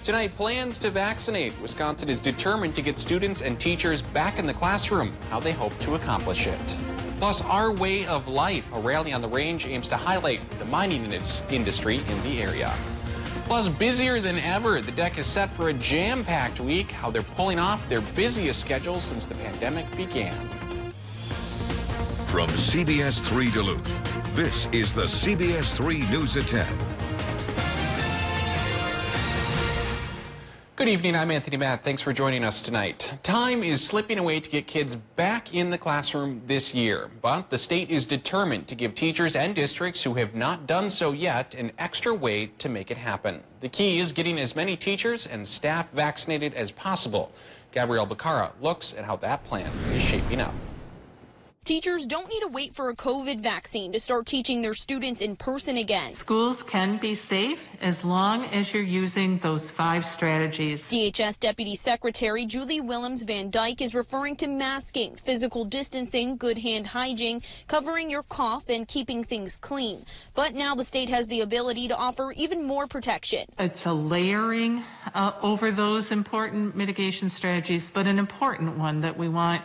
Tonight, plans to vaccinate. Wisconsin is determined to get students and teachers back in the classroom. How they hope to accomplish it. Plus, our way of life. A rally on the range aims to highlight the mining industry in the area. Plus, busier than ever. The deck is set for a jam-packed week. How they're pulling off their busiest schedule since the pandemic began. From CBS3 Duluth, this is the CBS3 News at 10. Good evening, I'm Anthony Matt. Thanks for joining us tonight. Time is slipping away to get kids back in the classroom this year, but the state is determined to give teachers and districts who have not done so yet an extra way to make it happen. The key is getting as many teachers and staff vaccinated as possible. Gabrielle Bacara looks at how that plan is shaping up. Teachers don't need to wait for a COVID vaccine to start teaching their students in person again. Schools can be safe as long as you're using those 5 strategies. DHS Deputy Secretary Julie Willems Van Dyke is referring to masking, physical distancing, good hand hygiene, covering your cough, and keeping things clean. But now the state has the ability to offer even more protection. It's a layering over those important mitigation strategies, but an important one that we want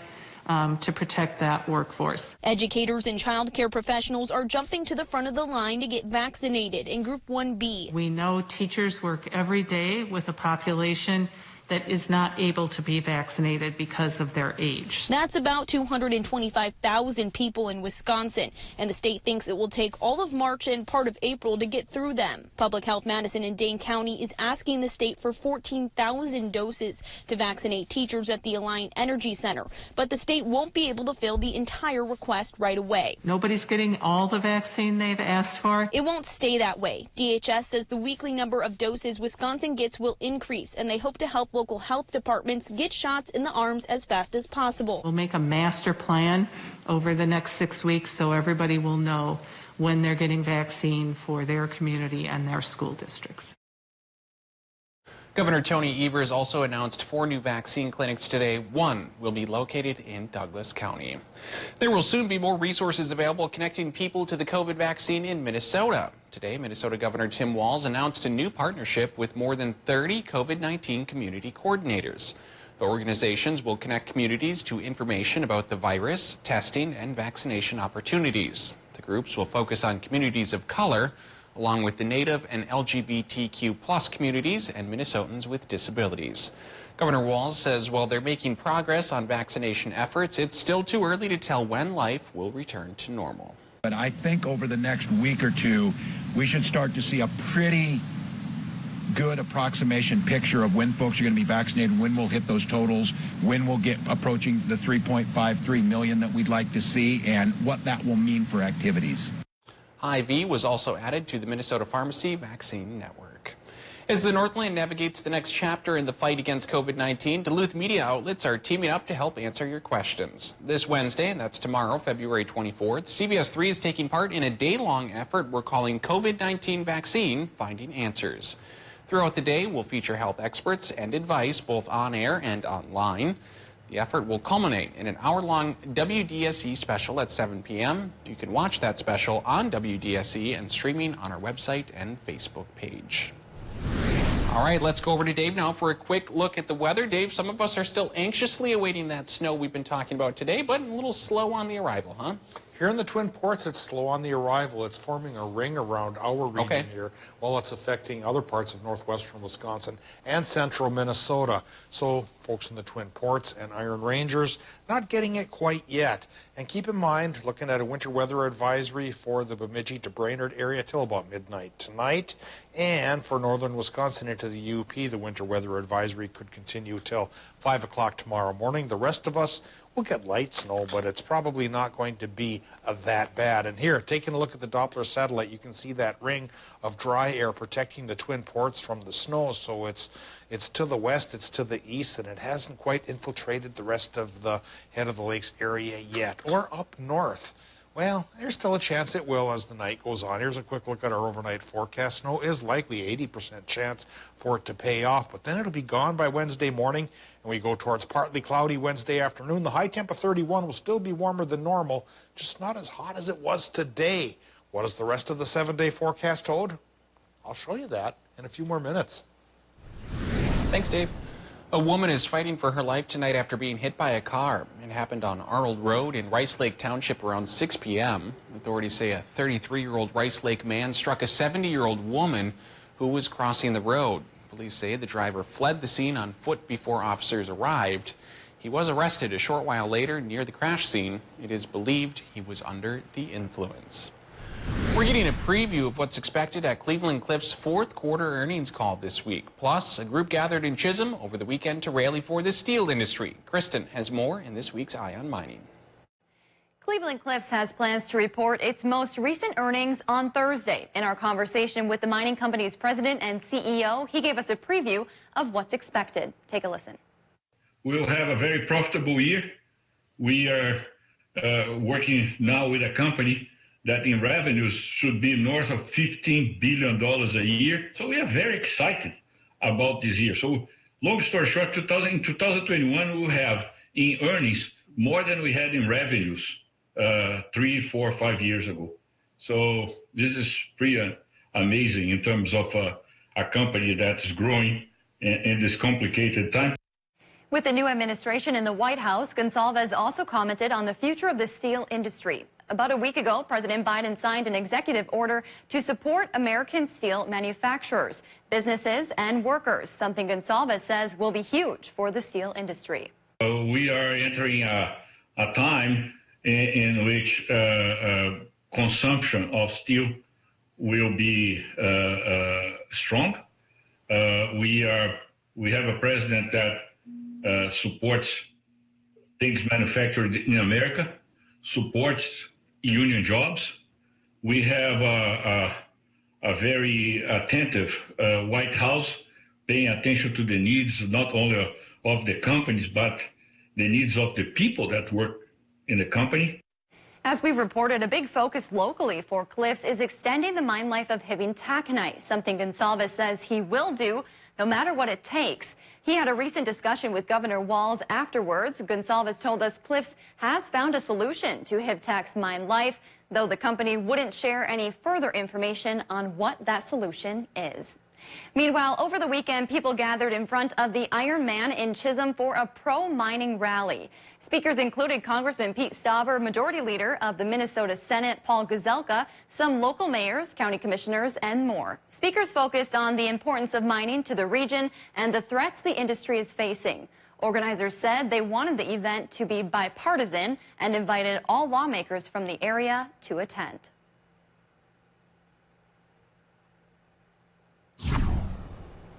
to protect that workforce. Educators and child care professionals are jumping to the front of the line to get vaccinated in Group 1B. We know teachers work every day with a population that is not able to be vaccinated because of their age. That's about 225,000 people in Wisconsin, and the state thinks it will take all of March and part of April to get through them. Public Health Madison and Dane County is asking the state for 14,000 doses to vaccinate teachers at the Alliant Energy Center, but the state won't be able to fill the entire request right away. Nobody's getting all the vaccine they've asked for. It won't stay that way. DHS says the weekly number of doses Wisconsin gets will increase, and they hope to help local health departments get shots in the arms as fast as possible. We'll make a master plan over the next 6 weeks so everybody will know when they're getting vaccine for their community and their school districts. Governor Tony Evers also announced 4 new vaccine clinics today. 1 will be located in Douglas County. There will soon be more resources available connecting people to the COVID vaccine in Minnesota. Today, Minnesota Governor Tim Walz announced a new partnership with more than 30 COVID-19 community coordinators. The organizations will connect communities to information about the virus, testing, and vaccination opportunities. The groups will focus on communities of color, along with the Native and LGBTQ+ communities and Minnesotans with disabilities. Governor Walz says while they're making progress on vaccination efforts, it's still too early to tell when life will return to normal. But I think over the next week or two, we should start to see a pretty good approximation picture of when folks are going to be vaccinated, when we'll hit those totals, when we'll get approaching the 3.53 million that we'd like to see, and what that will mean for activities. IV was also added to the Minnesota Pharmacy Vaccine Network. As the Northland navigates the next chapter in the fight against COVID-19, Duluth media outlets are teaming up to help answer your questions. This Wednesday, and that's tomorrow, February 24th, CBS3 is taking part in a day-long effort we're calling COVID-19 Vaccine Finding Answers. Throughout the day, we'll feature health experts and advice both on air and online. The effort will culminate in an hour-long WDSE special at 7 p.m. You can watch that special on WDSE and streaming on our website and Facebook page. All right, let's go over to Dave now for a quick look at the weather. Dave, some of us are still anxiously awaiting that snow we've been talking about today, but a little slow on the arrival, huh? Here in the Twin Ports, it's slow on the arrival. It's forming a ring around our region here, while it's affecting other parts of northwestern Wisconsin and central Minnesota. So folks in the Twin Ports and Iron Rangers, not getting it quite yet. And keep in mind, looking at a winter weather advisory for the Bemidji to Brainerd area till about midnight tonight. And for northern Wisconsin into the UP, the winter weather advisory could continue till 5 o'clock tomorrow morning. The rest of us will get light snow, but it's probably not going to be that bad. And here, taking a look at the Doppler satellite, you can see that ring of dry air protecting the Twin Ports from the snow. So it's to the west, it's to the east, and it hasn't quite infiltrated the rest of the head of the lakes area yet. Or up north. Well, there's still a chance it will as the night goes on. Here's a quick look at our overnight forecast. Snow is likely 80% chance for it to pay off, but then it'll be gone by Wednesday morning, and we go towards partly cloudy Wednesday afternoon. The high temp of 31 will still be warmer than normal, just not as hot as it was today. What is the rest of the 7-day forecast hold? I'll show you that in a few more minutes. Thanks, Dave. A woman is fighting for her life tonight after being hit by a car. It happened on Arnold Road in Rice Lake Township around 6 p.m. Authorities say a 33-year-old Rice Lake man struck a 70-year-old woman who was crossing the road. Police say the driver fled the scene on foot before officers arrived. He was arrested a short while later near the crash scene. It is believed he was under the influence. We're getting a preview of what's expected at Cleveland Cliffs' fourth quarter earnings call this week. Plus, a group gathered in Chisholm over the weekend to rally for the steel industry. Kristen has more in this week's Eye on Mining. Cleveland Cliffs has plans to report its most recent earnings on Thursday. In our conversation with the mining company's president and CEO, he gave us a preview of what's expected. Take a listen. We'll have a very profitable year. We are working now with a company that in revenues should be north of $15 billion a year. So we are very excited about this year. So long story short, in 2021, we'll have in earnings more than we had in revenues 3, 4, 5 years ago. So this is pretty amazing in terms of a company that is growing in this complicated time. With the new administration in the White House, Gonsalves also commented on the future of the steel industry. About a week ago, President Biden signed an executive order to support American steel manufacturers, businesses, and workers, something Gonsalves says will be huge for the steel industry. We are entering a time in which consumption of steel will be strong. We have a president that supports things manufactured in America, supports union jobs. We have a very attentive White House paying attention to the needs not only of the companies, but the needs of the people that work in the company. As we've reported, a big focus locally for Cliffs is extending the mine life of Hibbing taconite, something Gonsalves says he will do no matter what it takes. He had a recent discussion with Governor Walz afterwards. Gonsalves told us Cliffs has found a solution to Hibtac's mine life, though the company wouldn't share any further information on what that solution is. Meanwhile, over the weekend, people gathered in front of the Iron Man in Chisholm for a pro-mining rally. Speakers included Congressman Pete Stauber, Majority Leader of the Minnesota Senate Paul Gazelka, some local mayors, county commissioners, and more. Speakers focused on the importance of mining to the region and the threats the industry is facing. Organizers said they wanted the event to be bipartisan and invited all lawmakers from the area to attend.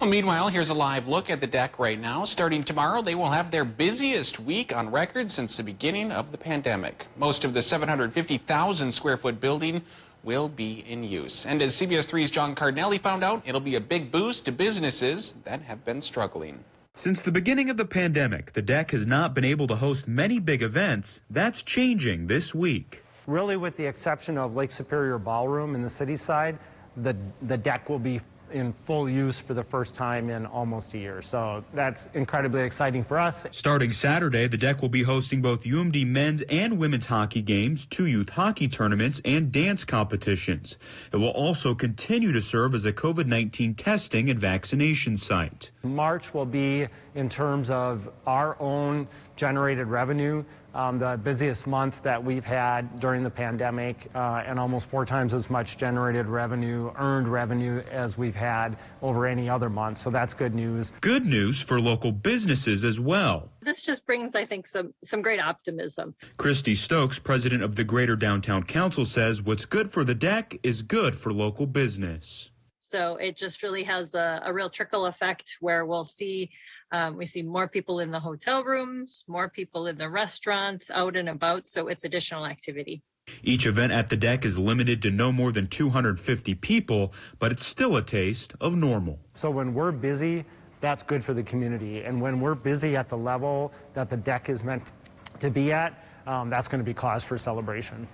Well, meanwhile, here's a live look at the deck right now. Starting tomorrow, they will have their busiest week on record since the beginning of the pandemic. Most of the 750,000 square foot building will be in use. And as CBS 3's John Cardinelli found out, it'll be a big boost to businesses that have been struggling. Since the beginning of the pandemic, the deck has not been able to host many big events. That's changing this week. Really, with the exception of Lake Superior Ballroom in the city side, the deck will be in full use for the first time in almost a year. So that's incredibly exciting for us. Starting Saturday, the deck will be hosting both UMD men's and women's hockey games, 2 youth hockey tournaments, and dance competitions. It will also continue to serve as a COVID-19 testing and vaccination site. March will be, in terms of our own generated revenue, the busiest month that we've had during the pandemic, and almost 4 times as much generated revenue, earned revenue, as we've had over any other month. So that's good news. Good news for local businesses as well. This just brings, I think, some great optimism. Christy Stokes, president of the Greater Downtown Council, says what's good for the deck is good for local business. So it just really has a real trickle effect where we'll see we see more people in the hotel rooms, more people in the restaurants, out and about. So it's additional activity. Each event at the deck is limited to no more than 250 people, but it's still a taste of normal. So when we're busy, that's good for the community. And when we're busy at the level that the deck is meant to be at, that's going to be cause for celebration.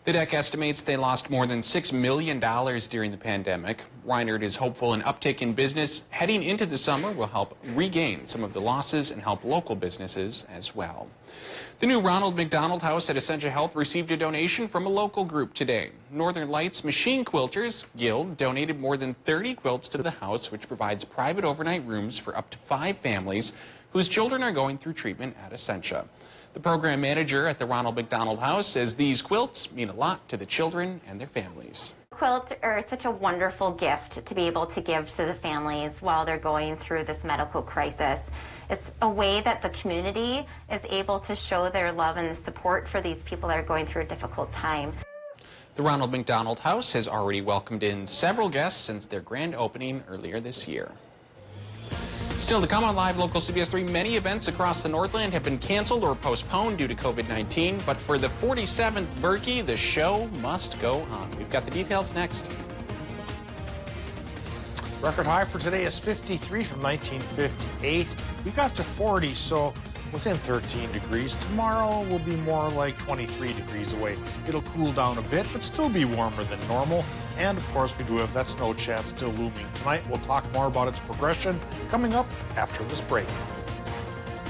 The DEC estimates they lost more than $6 million during the pandemic. Reinert is hopeful an uptick in business heading into the summer will help regain some of the losses and help local businesses as well. The new Ronald McDonald House at Essentia Health received a donation from a local group today. Northern Lights Machine Quilters Guild donated more than 30 quilts to the house, which provides private overnight rooms for up to 5 families whose children are going through treatment at Essentia. The program manager at the Ronald McDonald House says these quilts mean a lot to the children and their families. Quilts are such a wonderful gift to be able to give to the families while they're going through this medical crisis. It's a way that the community is able to show their love and support for these people that are going through a difficult time. The Ronald McDonald House has already welcomed in several guests since their grand opening earlier this year. Still to come on Live Local CBS3, many events across the Northland have been canceled or postponed due to COVID-19, but for the 47th Berkey, the show must go on. We've got the details next. Record high for today is 53 from 1958. We got to 40, so within 13 degrees. Tomorrow will be more like 23 degrees away. It'll cool down a bit, but still be warmer than normal. And of course, we do have that snow chance still looming. Tonight, we'll talk more about its progression coming up after this break.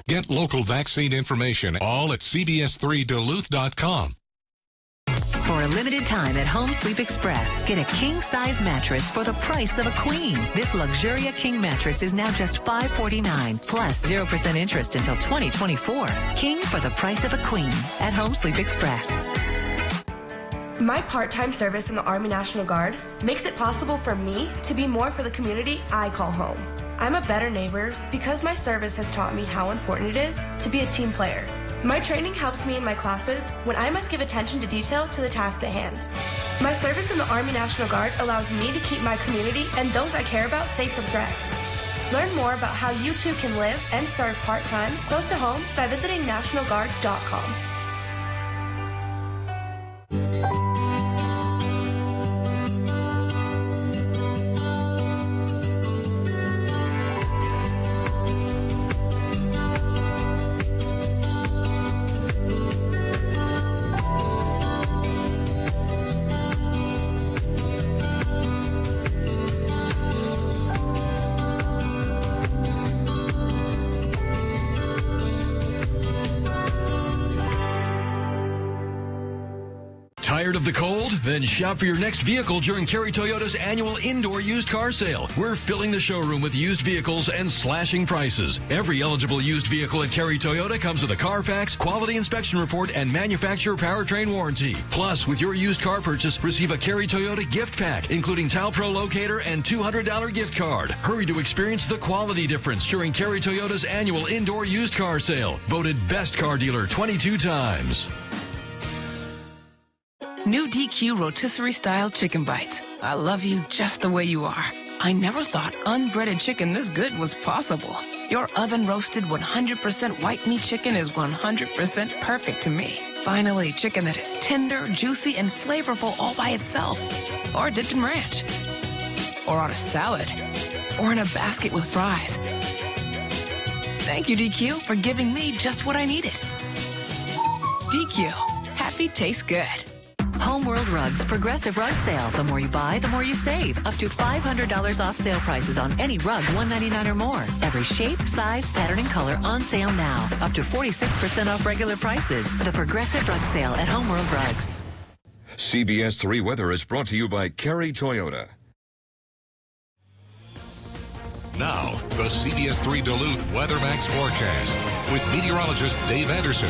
Get local vaccine information all at CBS3Duluth.com. For a limited time at Home Sleep Express, get a king-size mattress for the price of a queen. This Luxuria King mattress is now just $549, plus 0% interest until 2024. King for the price of a queen at Home Sleep Express. My part-time service in the Army National Guard makes it possible for me to be more for the community I call home. I'm a better neighbor because my service has taught me how important it is to be a team player. My training helps me in my classes when I must give attention to detail to the task at hand. My service in the Army National Guard allows me to keep my community and those I care about safe from threats. Learn more about how you too can live and serve part-time close to home by visiting nationalguard.com. Tired of the cold? Then shop for your next vehicle during Kerry Toyota's annual indoor used car sale. We're filling the showroom with used vehicles and slashing prices. Every eligible used vehicle at Kerry Toyota comes with a Carfax, quality inspection report, and manufacturer powertrain warranty. Plus, with your used car purchase, receive a Kerry Toyota gift pack, including Talpro locator and $200 gift card. Hurry to experience the quality difference during Kerry Toyota's annual indoor used car sale. Voted best car dealer 22 times. New DQ rotisserie style chicken bites. I love you just the way you are. I never thought unbreaded chicken this good was possible. Your oven roasted 100% white meat chicken is 100% perfect to me. Finally, chicken that is tender, juicy, and flavorful all by itself. Or dipped in ranch. Or on a salad. Or in a basket with fries. Thank you, DQ, for giving me just what I needed. DQ. Happy tastes good. Homeworld Rugs Progressive Rug Sale. The more you buy, the more you save. Up to $500 off sale prices on any rug, $199 or more. Every shape, size, pattern, and color on sale now. Up to 46% off regular prices. The Progressive Rug Sale at Homeworld Rugs. CBS3 Weather is brought to you by Kerry Toyota. Now, the CBS3 Duluth Weather Max forecast with meteorologist Dave Anderson.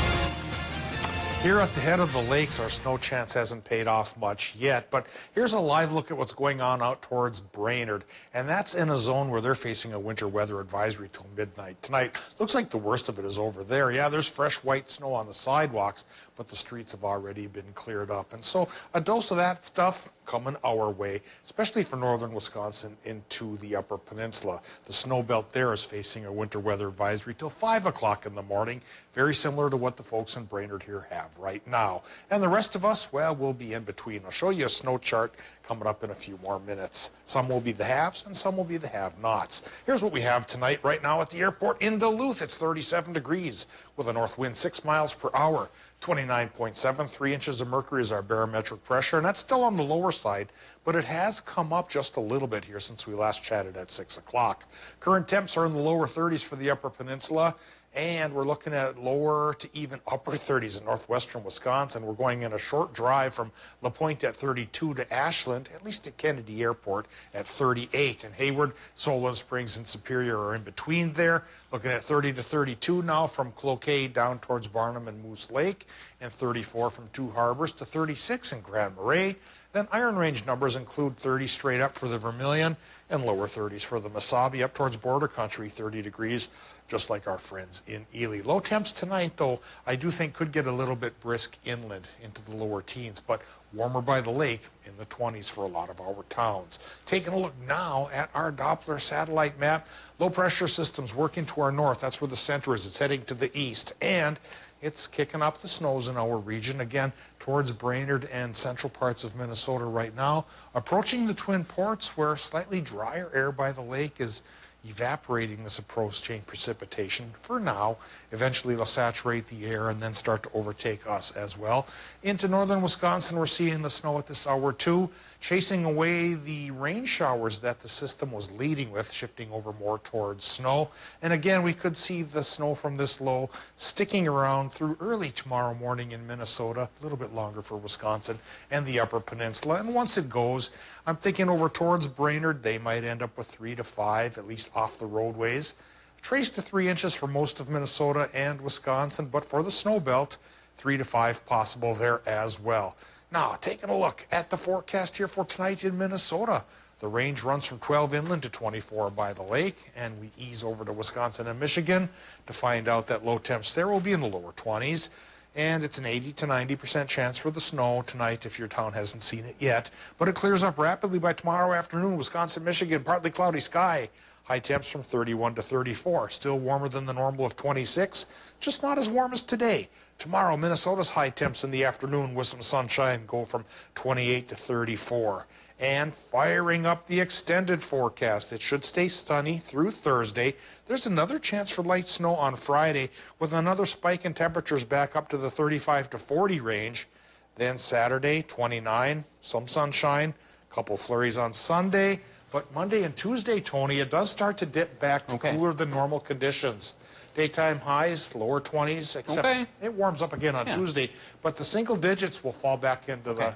Here at the head of the lakes, our snow chance hasn't paid off much yet, but here's a live look at what's going on out towards Brainerd, and that's in a zone where they're facing a winter weather advisory till midnight tonight. Looks like the worst of it is over there. Yeah, there's fresh white snow on the sidewalks, but the streets have already been cleared up, and so a dose of that stuff coming our way, especially for northern Wisconsin into the Upper Peninsula. The snow belt there is facing a winter weather advisory till 5 o'clock in the morning, very similar to what the folks in Brainerd here have right now. And the rest of us, well, we'll be in between. I'll show you a snow chart coming up in a few more minutes. Some will be the haves and some will be the have-nots. Here's what we have tonight right now at the airport in Duluth. It's 37 degrees with a north wind 6 miles per hour. 29.7, 3 inches of mercury is our barometric pressure, and that's still on the lower side, but it has come up just a little bit here since we last chatted at 6 o'clock. Current temps are in the lower 30s for the Upper Peninsula, and we're looking at lower to even upper 30s in northwestern Wisconsin. We're going in a short drive from La Pointe at 32 to Ashland, at least at Kennedy Airport at 38. And Hayward, Solon Springs, and Superior are in between there. Looking at 30 to 32 now from Cloquet down towards Barnum and Moose Lake, and 34 from Two Harbors to 36 in Grand Marais. Then Iron Range numbers include 30 straight up for the Vermilion and lower 30s for the Mesabi. Up towards Border Country, 30 degrees, just like our friends in Ely. Low temps tonight, though, I do think could get a little bit brisk inland into the lower teens, but warmer by the lake in the 20s for a lot of our towns. Taking a look now at our Doppler satellite map, low pressure systems working to our north. That's where the center is. It's heading to the east, and it's kicking up the snows in our region, again, towards Brainerd and central parts of Minnesota right now. Approaching the Twin Ports, where slightly drier air by the lake is evaporating this approach chain precipitation for now. Eventually it'll saturate the air and then start to overtake us as well. Into northern Wisconsin, we're seeing the snow at this hour too, chasing away the rain showers that the system was leading with, shifting over more towards snow. And again, we could see the snow from this low sticking around through early tomorrow morning in Minnesota, a little bit longer for Wisconsin and the Upper Peninsula. And once it goes, I'm thinking over towards Brainerd, they might end up with 3 to 5, at least off the roadways. Trace to 3 inches for most of Minnesota and Wisconsin, but for the snow belt, 3 to 5 possible there as well. Now, taking a look at the forecast here for tonight in Minnesota. The range runs from 12 inland to 24 by the lake, and we ease over to Wisconsin and Michigan to find out that low temps there will be in the lower 20s. And it's an 80 to 90% chance for the snow tonight if your town hasn't seen it yet. But it clears up rapidly by tomorrow afternoon. Wisconsin, Michigan, partly cloudy sky. High temps from 31 to 34. Still warmer than the normal of 26, just not as warm as today. Tomorrow, Minnesota's high temps in the afternoon with some sunshine go from 28 to 34. And firing up the extended forecast. It should stay sunny through Thursday. There's another chance for light snow on Friday with another spike in temperatures back up to the 35 to 40 range. Then Saturday, 29, some sunshine, a couple flurries on Sunday. But Monday and Tuesday, Tony, it does start to dip back to cooler than normal conditions. Daytime highs, lower 20s, except it warms up again on Tuesday. But the single digits will fall back into the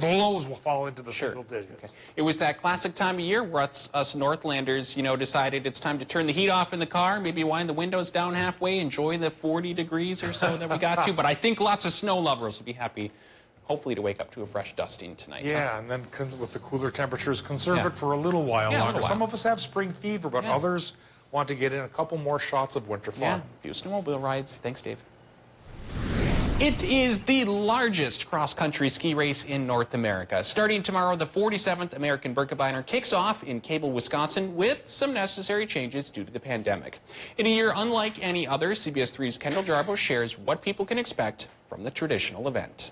lows will fall into the single digits. It was that classic time of year where us Northlanders, decided it's time to turn the heat off in the car, maybe wind the windows down halfway, enjoy the 40 degrees or so that we got to. But I think lots of snow lovers will be happy, hopefully, to wake up to a fresh dusting tonight. Yeah, and then with the cooler temperatures, conserve it for a little while longer. Some of us have spring fever, but others want to get in a couple more shots of winter fun. Yeah, a few snowmobile rides. Thanks, Dave. It is the largest cross-country ski race in North America. Starting tomorrow, the 47th American Birkebeiner kicks off in Cable, Wisconsin, with some necessary changes due to the pandemic. In a year unlike any other, CBS 3's Kendall Jarbo shares what people can expect from the traditional event.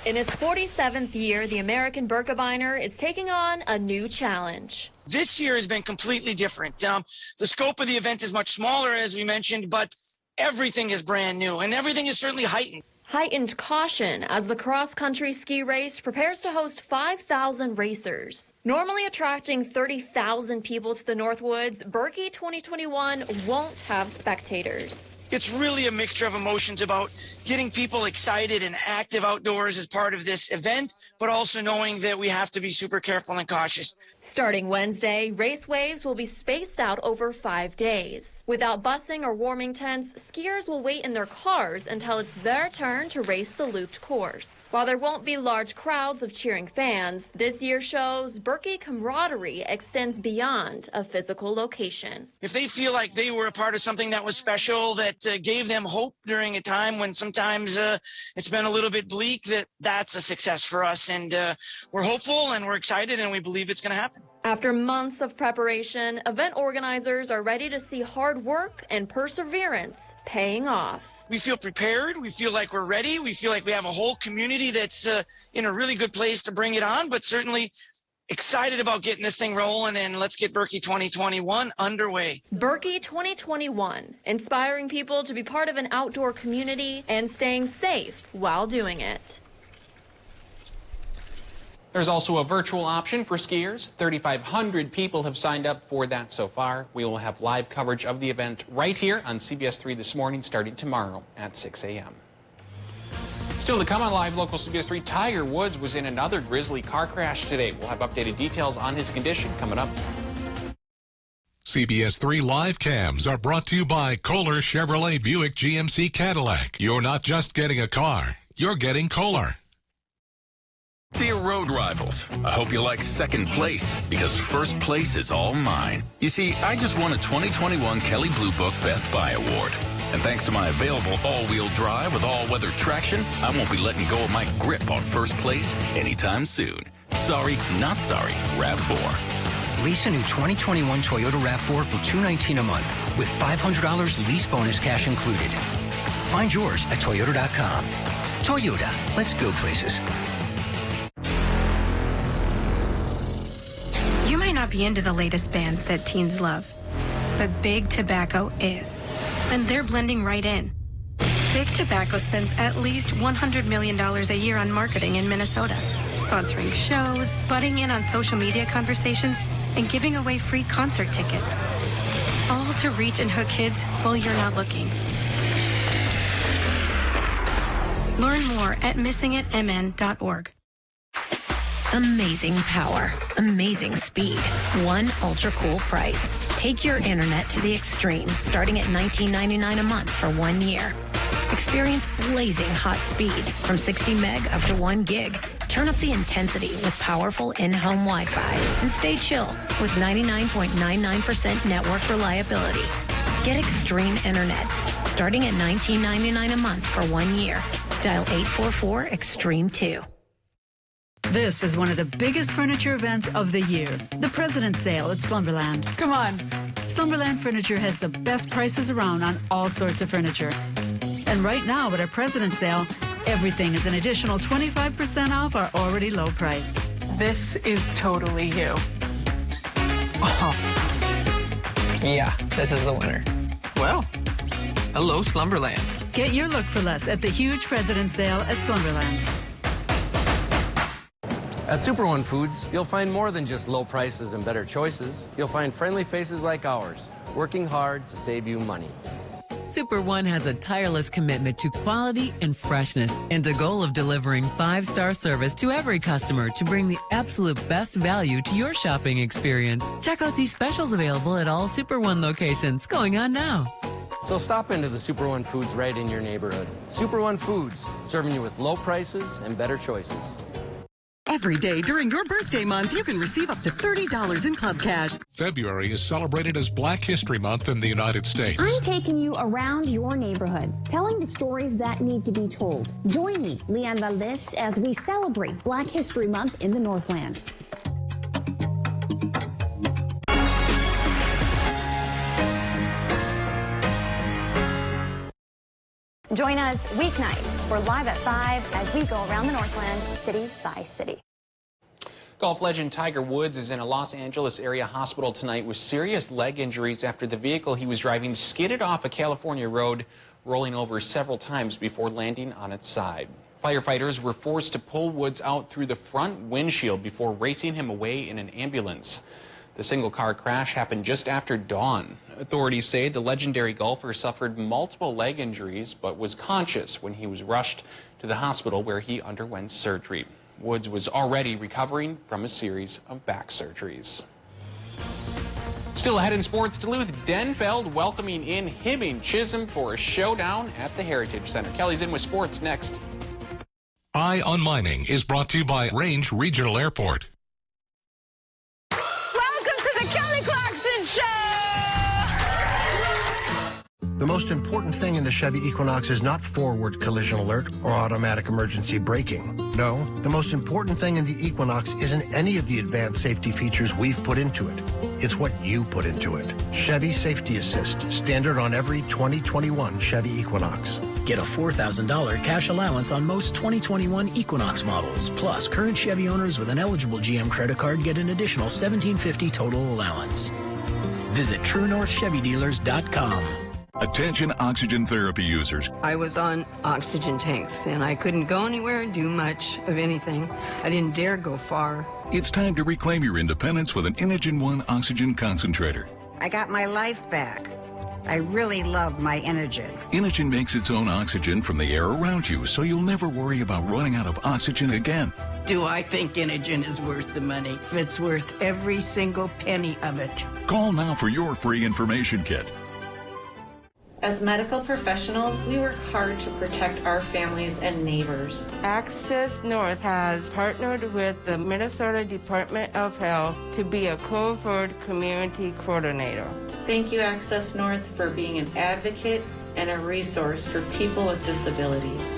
In its 47th year, the American Birkebeiner is taking on a new challenge. This year has been completely different. The scope of the event is much smaller, as we mentioned, but everything is brand new, and everything is certainly heightened. Heightened caution as the cross-country ski race prepares to host 5,000 racers. Normally attracting 30,000 people to the Northwoods, Birkie 2021 won't have spectators. It's really a mixture of emotions about getting people excited and active outdoors as part of this event, but also knowing that we have to be super careful and cautious. Starting Wednesday, race waves will be spaced out over 5 days. Without busing or warming tents, skiers will wait in their cars until it's their turn to race the looped course. While there won't be large crowds of cheering fans, this year shows Birkie camaraderie extends beyond a physical location. If they feel like they were a part of something that was special, that gave them hope during a time when sometimes it's been a little bit bleak, that's a success for us. And we're hopeful and we're excited and we believe it's going to happen. After months of preparation, event organizers are ready to see hard work and perseverance paying off. We feel prepared. We feel like we're ready. We feel like we have a whole community that's in a really good place to bring it on. But certainly excited about getting this thing rolling, and let's get Berkey 2021 underway. Berkey 2021, inspiring people to be part of an outdoor community and staying safe while doing it. There's also a virtual option for skiers. 3,500 people have signed up for that so far. We will have live coverage of the event right here on CBS3 this morning, starting tomorrow at 6 a.m. Still to come on Live Local CBS3, Tiger Woods was in another grisly car crash today. We'll have updated details on his condition coming up. CBS3 Live Cams are brought to you by Kohler Chevrolet Buick GMC Cadillac. You're not just getting a car, you're getting Kohler. Dear road rivals, I hope you like second place, because first place is all mine. You see, I just won a 2021 Kelley Blue Book Best Buy Award. And thanks to my available all-wheel drive with all-weather traction, I won't be letting go of my grip on first place anytime soon. Sorry, not sorry, RAV4. Lease a new 2021 Toyota RAV4 for $219 a month with $500 lease bonus cash included. Find yours at Toyota.com. Toyota, let's go places. You might not be into the latest bands that teens love, but Big Tobacco is. And they're blending right in. Big Tobacco spends at least $100 million a year on marketing in Minnesota, sponsoring shows, butting in on social media conversations, and giving away free concert tickets. All to reach and hook kids while you're not looking. Learn more at missingitmn.org. Amazing power, amazing speed, one ultra cool price. Take your internet to the extreme, starting at $19.99 a month for 1 year. Experience blazing hot speeds from 60 meg up to 1 gig. Turn up the intensity with powerful in-home Wi-Fi and stay chill with 99.99% network reliability. Get extreme internet, starting at $19.99 a month for 1 year. Dial 844-EXTREME2. This is one of the biggest furniture events of the year, the President's Sale at Slumberland. Come on. Slumberland Furniture has the best prices around on all sorts of furniture. And right now at our President's Sale, everything is an additional 25% off our already low price. This is totally you. Oh. Yeah, this is the winner. Well, hello, Slumberland. Get your look for less at the huge President's Sale at Slumberland. At Super One Foods, you'll find more than just low prices and better choices. You'll find friendly faces like ours, working hard to save you money. Super One has a tireless commitment to quality and freshness and a goal of delivering 5-star service to every customer to bring the absolute best value to your shopping experience. Check out these specials available at all Super One locations going on now. So stop into the Super One Foods right in your neighborhood. Super One Foods, serving you with low prices and better choices. Every day during your birthday month, you can receive up to $30 in club cash. February is celebrated as Black History Month in the United States. I'm taking you around your neighborhood, telling the stories that need to be told. Join me, Leanne Valdez, as we celebrate Black History Month in the Northland. Join us weeknights. We're live at 5 as we go around the Northland, city by city. Golf legend Tiger Woods is in a Los Angeles area hospital tonight with serious leg injuries after the vehicle he was driving skidded off a California road, rolling over several times before landing on its side. Firefighters were forced to pull Woods out through the front windshield before racing him away in an ambulance. The single-car crash happened just after dawn. Authorities say the legendary golfer suffered multiple leg injuries but was conscious when he was rushed to the hospital where he underwent surgery. Woods was already recovering from a series of back surgeries. Still ahead in sports, Duluth Denfeld welcoming in Hibbing Chisholm for a showdown at the Heritage Center. Kelly's in with sports next. Eye on Mining is brought to you by Range Regional Airport. The most important thing in the Chevy Equinox is not forward collision alert or automatic emergency braking. No, the most important thing in the Equinox isn't any of the advanced safety features we've put into it. It's what you put into it. Chevy Safety Assist, standard on every 2021 Chevy Equinox. Get a $4,000 cash allowance on most 2021 Equinox models. Plus, current Chevy owners with an eligible GM credit card get an additional $1,750 total allowance. Visit TrueNorthChevyDealers.com. Attention oxygen therapy users. I was on oxygen tanks, and I couldn't go anywhere and do much of anything. I didn't dare go far. It's time to reclaim your independence with an Inogen 1 oxygen concentrator. I got my life back. I really love my Inogen. Inogen makes its own oxygen from the air around you, so you'll never worry about running out of oxygen again. Do I think Inogen is worth the money? It's worth every single penny of it. Call now for your free information kit. As medical professionals, we work hard to protect our families and neighbors. Access North has partnered with the Minnesota Department of Health to be a COVID community coordinator. Thank you, Access North, for being an advocate and a resource for people with disabilities.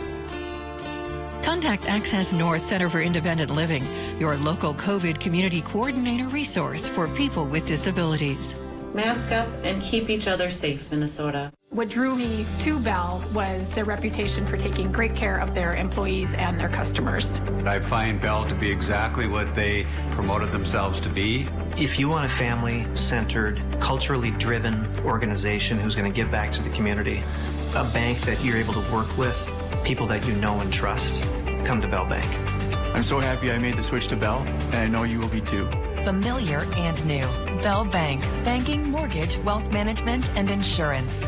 Contact Access North Center for Independent Living, your local COVID community coordinator resource for people with disabilities. Mask up and keep each other safe, Minnesota. What drew me to Bell was their reputation for taking great care of their employees and their customers. I find Bell to be exactly what they promoted themselves to be. If you want a family-centered, culturally driven organization who's going to give back to the community, a bank that you're able to work with, people that you know and trust, come to Bell Bank. I'm so happy I made the switch to Bell, and I know you will be too. Familiar and new. Bell Bank. Banking, mortgage, wealth management, and insurance.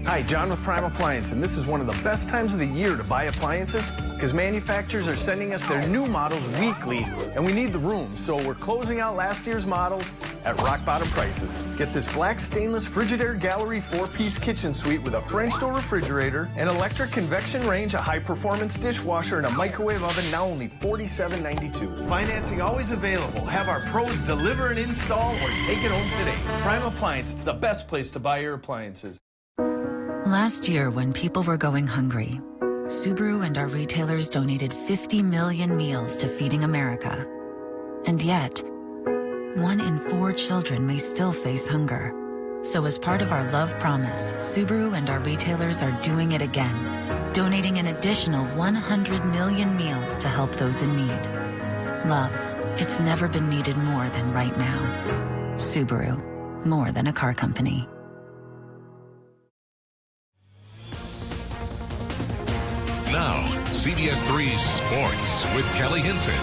Hi, John with Prime Appliance, and this is one of the best times of the year to buy appliances because manufacturers are sending us their new models weekly, and we need the room, so we're closing out last year's models at rock-bottom prices. Get this black stainless Frigidaire Gallery 4-piece kitchen suite with a French door refrigerator, an electric convection range, a high-performance dishwasher, and a microwave oven, now only $47.92. Financing always available. Have our pros deliver and install or take it home today. Prime Appliance, it's the best place to buy your appliances. Last year, when people were going hungry, Subaru and our retailers donated 50 million meals to Feeding America. And yet, 1 in 4 children may still face hunger. So as part of our love promise, Subaru and our retailers are doing it again, donating an additional 100 million meals to help those in need. Love, it's never been needed more than right now. Subaru, more than a car company. Now, CBS3 Sports with Kelly Hinson.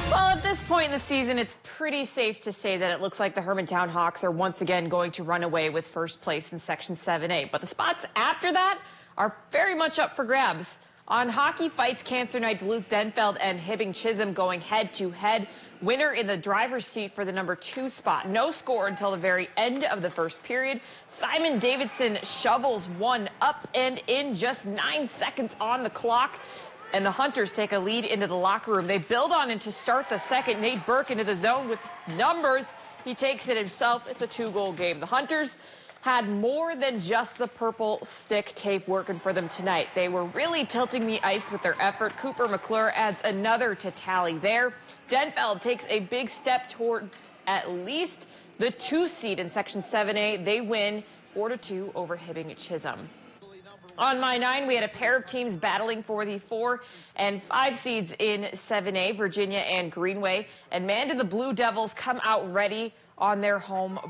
Well, at this point in the season, it's pretty safe to say that it looks like the Hermantown Hawks are once again going to run away with first place in Section 7A. But the spots after that are very much up for grabs. On Hockey Fights Cancer Night, Duluth Denfeld and Hibbing Chisholm going head-to-head. Winner in the driver's seat for the number 2 spot. No score until the very end of the first period. Simon Davidson shovels one up and in, just 9 seconds on the clock. And the Hunters take a lead into the locker room. They build on it to start the second. Nate Burke into the zone with numbers. He takes it himself. It's a 2-goal game. The Hunters had more than just the purple stick tape working for them tonight. They were really tilting the ice with their effort. Cooper McClure adds another to tally there. Denfeld takes a big step towards at least the 2 seed in Section 7A. They win 4-2 over Hibbing Chisholm. On My 9, we had a pair of teams battling for the 4 and 5 seeds in 7A, Virginia and Greenway. And man, did the Blue Devils come out ready on their home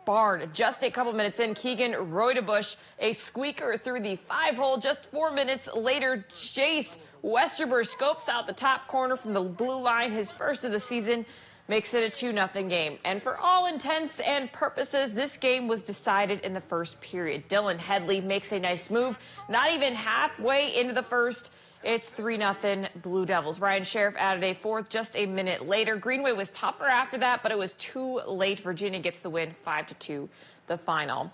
barn. Just a couple minutes in, Keegan Reutebusch, a squeaker through the 5-hole. Just 4 minutes later, Chase Westerberg scopes out the top corner from the blue line. His first of the season makes it a 2-0 game. And for all intents and purposes, this game was decided in the first period. Dylan Headley makes a nice move. Not even halfway into the first, it's 3-0 Blue Devils. Ryan Sheriff added a 4th just a minute later. Greenway was tougher after that, but it was too late. Virginia gets the win, 5-2, the final.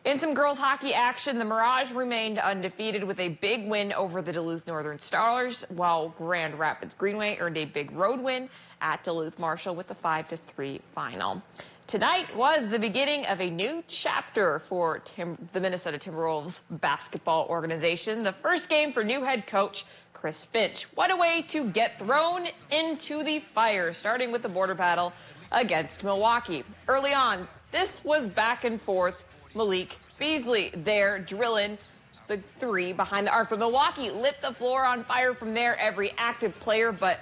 In some girls hockey action, the Mirage remained undefeated with a big win over the Duluth Northern Stars, while Grand Rapids Greenway earned a big road win at Duluth Marshall with the 5-3 final. Tonight was the beginning of a new chapter for the Minnesota Timberwolves basketball organization. The first game for new head coach Chris Finch. What a way to get thrown into the fire, starting with the border battle against Milwaukee. Early on, this was back and forth. Malik Beasley there drilling the three behind the arc. But Milwaukee lit the floor on fire from there, every active player. But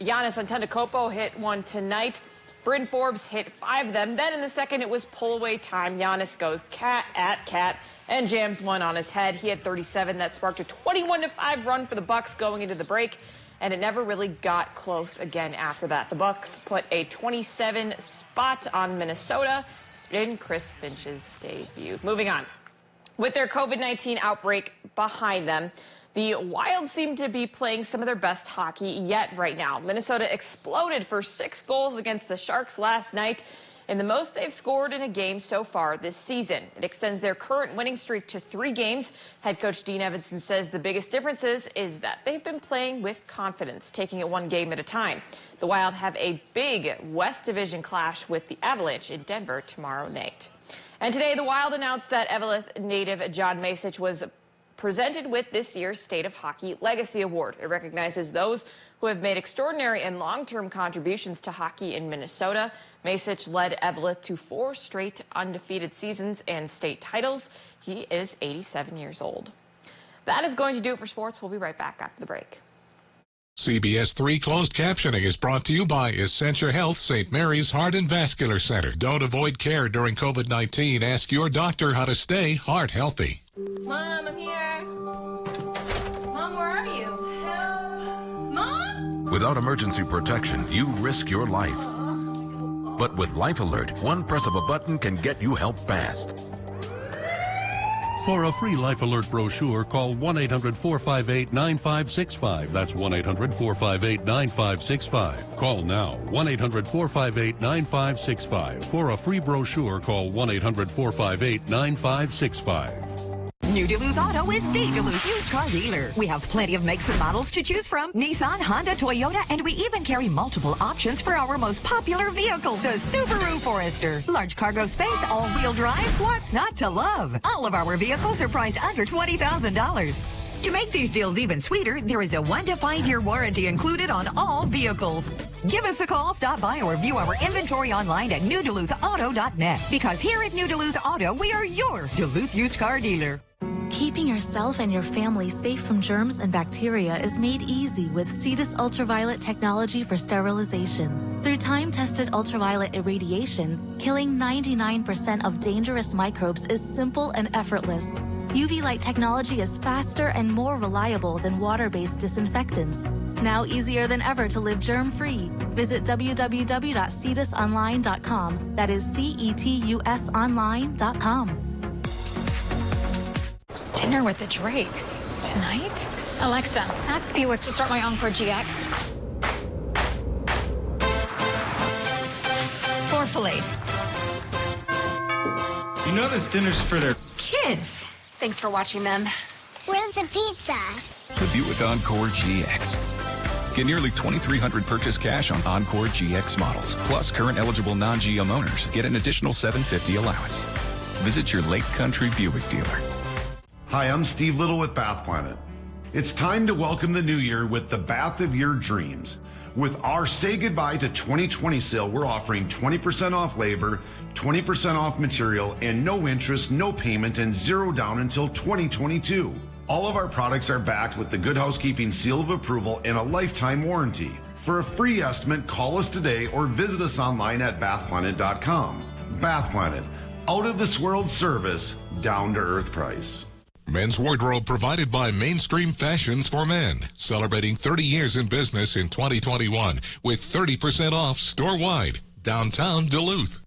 Giannis Antetokounmpo hit one tonight. Bryn Forbes hit 5 of them. Then in the second, it was pull-away time. Giannis goes cat at cat and jams one on his head. He had 37. That sparked a 21-5 run for the Bucks going into the break, and it never really got close again after that. The Bucks put a 27 spot on Minnesota in Chris Finch's debut. Moving on. With their COVID-19 outbreak behind them, the Wild seem to be playing some of their best hockey yet right now. Minnesota exploded for 6 goals against the Sharks last night, and the most they've scored in a game so far this season. It extends their current winning streak to 3 games. Head coach Dean Evanson says the biggest difference is that they've been playing with confidence, taking it one game at a time. The Wild have a big West Division clash with the Avalanche in Denver tomorrow night. And today, the Wild announced that Eveleth native John Masic was presented with this year's State of Hockey Legacy Award. It recognizes those who have made extraordinary and long-term contributions to hockey in Minnesota. Masic led Eveleth to 4 straight undefeated seasons and state titles. He is 87 years old. That is going to do it for sports. We'll be right back after the break. CBS3 closed captioning is brought to you by Essentia Health St. Mary's Heart and Vascular Center. Don't avoid care during COVID-19. Ask your doctor how to stay heart healthy. Mom, I'm here. Mom, where are you? Help. Mom? Without emergency protection, you risk your life. But with Life Alert, one press of a button can get you help fast. For a free Life Alert brochure, call 1-800-458-9565. That's 1-800-458-9565. Call now, 1-800-458-9565. For a free brochure, call 1-800-458-9565. New Duluth Auto is the Duluth used car dealer. We have plenty of makes and models to choose from. Nissan, Honda, Toyota, and we even carry multiple options for our most popular vehicle, the Subaru Forester. Large cargo space, all-wheel drive, what's not to love? All of our vehicles are priced under $20,000. To make these deals even sweeter, there is a 1 to 5 year warranty included on all vehicles. Give us a call, stop by, or view our inventory online at newduluthauto.net. Because here at New Duluth Auto, we are your Duluth used car dealer. Keeping yourself and your family safe from germs and bacteria is made easy with Cetus ultraviolet technology for sterilization. Through time-tested ultraviolet irradiation, killing 99% of dangerous microbes is simple and effortless. UV light technology is faster and more reliable than water-based disinfectants. Now easier than ever to live germ-free. Visit www.cetusonline.com. That is CETUSonline.com. Dinner with the Drakes tonight? Alexa, ask Buick to start my Encore GX. 4 fillets. You know this dinner's for their Kids. Thanks for watching them. Where's the pizza? The Buick Encore GX. Get nearly $2,300 purchase cash on Encore GX models. Plus, current eligible non-GM owners get an additional $750 allowance. Visit your Lake Country Buick dealer. Hi, I'm Steve Little with Bath Planet. It's time to welcome the new year with the bath of your dreams. With our Say Goodbye to 2020 sale, we're offering 20% off labor, 20% off material, and no interest, no payment, and 0 down until 2022. All of our products are backed with the Good Housekeeping seal of approval and a lifetime warranty. For a free estimate, call us today or visit us online at bathplanet.com. Bath Planet, out of this world service, down to earth price. Men's wardrobe provided by Mainstream Fashions for Men, celebrating 30 years in business in 2021 with 30% off store-wide, downtown Duluth.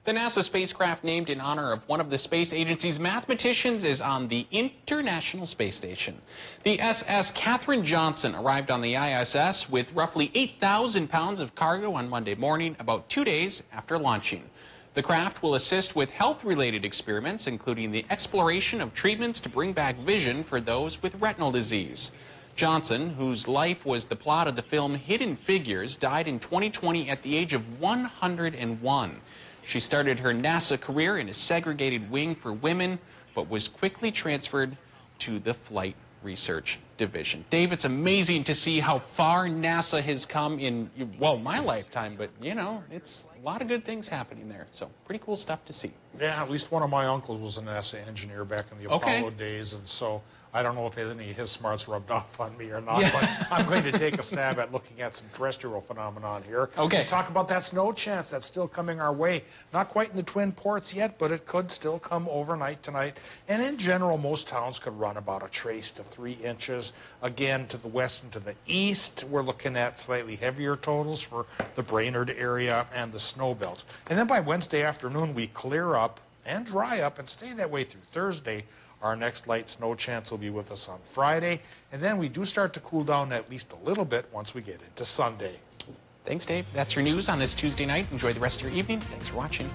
The NASA spacecraft named in honor of one of the space agency's mathematicians is on the International Space Station. The SS Katherine Johnson arrived on the ISS with roughly 8,000 pounds of cargo on Monday morning, about 2 days after launching. The craft will assist with health-related experiments, including the exploration of treatments to bring back vision for those with retinal disease. Johnson, whose life was the plot of the film Hidden Figures, died in 2020 at the age of 101. She started her NASA career in a segregated wing for women, but was quickly transferred to the Flight Research division. Dave, it's amazing to see how far NASA has come in, well, my lifetime, but, you know, it's a lot of good things happening there. So pretty cool stuff to see. Yeah, at least one of my uncles was a NASA engineer back in the Apollo days, and so I don't know if any of his smarts rubbed off on me or not, but I'm going to take a stab at looking at some terrestrial phenomenon here. Okay. We'll talk about that snow chance that's still coming our way. Not quite in the Twin Ports yet, but it could still come overnight tonight. And in general, most towns could run about a trace to 3 inches. Again, to the west and to the east, we're looking at slightly heavier totals for the Brainerd area and the snow belt. And then by Wednesday afternoon, we clear up and dry up and stay that way through Thursday. Our next light snow chance will be with us on Friday, and then we do start to cool down at least a little bit once we get into Sunday. Thanks, Dave. That's your news on this Tuesday night. Enjoy the rest of your evening. Thanks for watching.